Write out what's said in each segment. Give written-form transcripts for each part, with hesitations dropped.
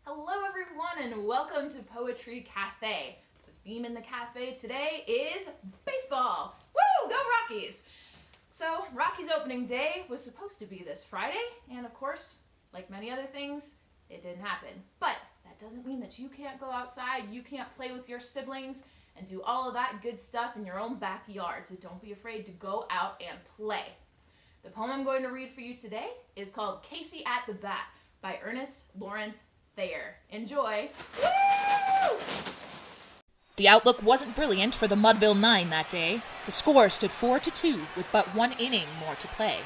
Hello everyone and welcome to Poetry Cafe. The theme in the cafe today is baseball. Woo! Go Rockies! So, Rockies opening day was supposed to be this Friday, and of course, like many other things, it didn't happen. But that doesn't mean that you can't go outside, you can't play with your siblings, and do all of that good stuff in your own backyard. So don't be afraid to go out and play. The poem I'm going to read for you today is called Casey at the Bat by Ernest Lawrence Thayer. Enjoy. Woo! The outlook wasn't brilliant for the Mudville Nine that day. The score stood 4-2 with but one inning more to play.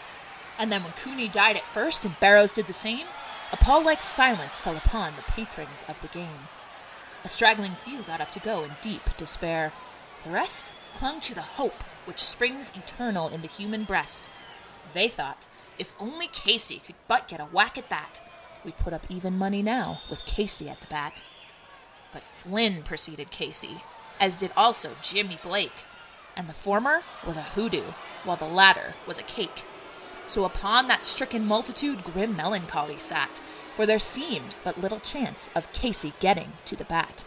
And then when Cooney died at first and Barrows did the same, a pall-like silence fell upon the patrons of the game. A straggling few got up to go in deep despair. The rest clung to the hope which springs eternal in the human breast. They thought, if only Casey could but get a whack at that, we'd put up even money now with Casey at the bat. But Flynn preceded Casey, as did also Jimmy Blake, and the former was a hoodoo, while the latter was a cake. So upon that stricken multitude grim melancholy sat, for there seemed but little chance of Casey getting to the bat.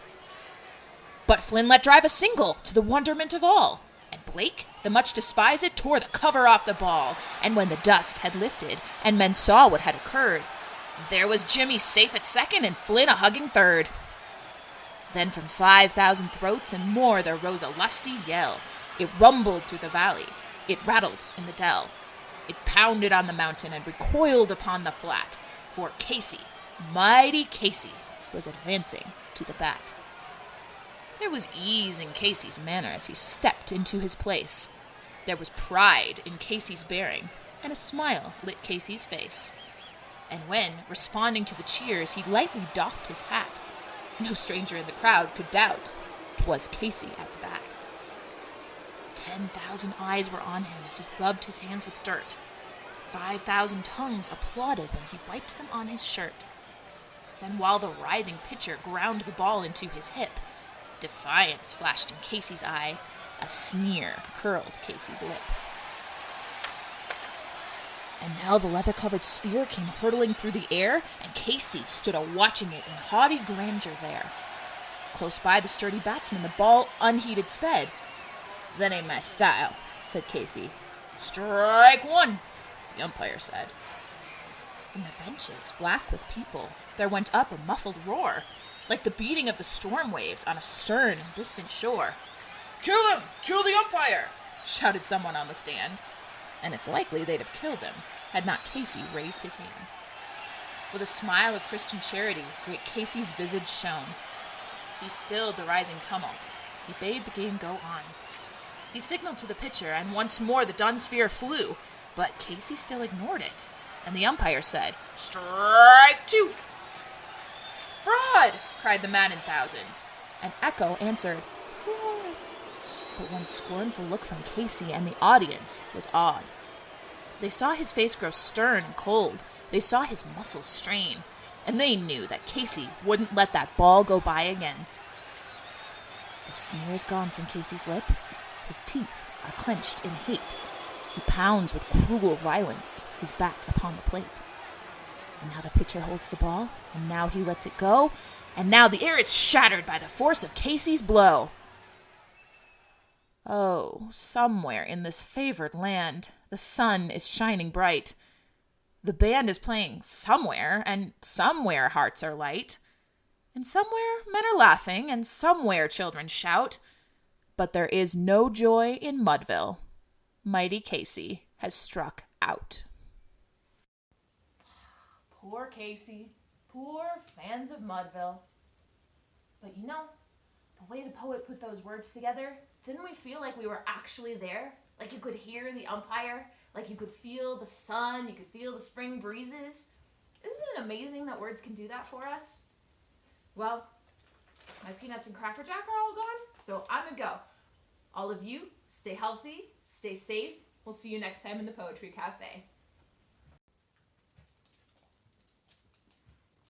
But Flynn let drive a single, to the wonderment of all, and Blake, the much despised, tore the cover off the ball, and when the dust had lifted, and men saw what had occurred, there was Jimmy safe at second and Flynn a hugging third. Then from 5,000 throats and more there rose a lusty yell. It rumbled through the valley. It rattled in the dell. It pounded on the mountain and recoiled upon the flat. For Casey, mighty Casey, was advancing to the bat. There was ease in Casey's manner as he stepped into his place. There was pride in Casey's bearing, and a smile lit Casey's face. And when, responding to the cheers, he lightly doffed his hat, no stranger in the crowd could doubt 'twas Casey at the bat. 10,000 eyes were on him as he rubbed his hands with dirt. 5,000 tongues applauded when he wiped them on his shirt. Then while the writhing pitcher ground the ball into his hip, defiance flashed in Casey's eye, a sneer curled Casey's lip. And now the leather-covered sphere came hurtling through the air, and Casey stood a-watching it in haughty grandeur there. Close by the sturdy batsman the ball unheeded sped. "That ain't my style," said Casey. "Strike one," the umpire said. From the benches, black with people, there went up a muffled roar, like the beating of the storm waves on a stern and distant shore. "Kill him! Kill the umpire!" shouted someone on the stand. And it's likely they'd have killed him, had not Casey raised his hand. With a smile of Christian charity, great Casey's visage shone. He stilled the rising tumult. He bade the game go on. He signaled to the pitcher, and once more the dun sphere flew, but Casey still ignored it, and the umpire said, "Strike two!" "Fraud!" cried the man in thousands, and echo answered, "Fraud!" But one scornful look from Casey and the audience was awed. They saw his face grow stern and cold. They saw his muscles strain. And they knew that Casey wouldn't let that ball go by again. The sneer is gone from Casey's lip. His teeth are clenched in hate. He pounds with cruel violence his bat upon the plate. And now the pitcher holds the ball, and now he lets it go, and now the air is shattered by the force of Casey's blow. Oh, somewhere in this favored land, the sun is shining bright. The band is playing somewhere, and somewhere hearts are light. And somewhere men are laughing, and somewhere children shout. But there is no joy in Mudville. Mighty Casey has struck out. Poor Casey. Poor fans of Mudville. But you know, the way the poet put those words together, didn't we feel like we were actually there? Like you could hear the umpire, like you could feel the sun, you could feel the spring breezes. Isn't it amazing that words can do that for us? Well, my peanuts and Cracker Jack are all gone, so I'm gonna go. All of you, stay healthy, stay safe. We'll see you next time in the Poetry Cafe.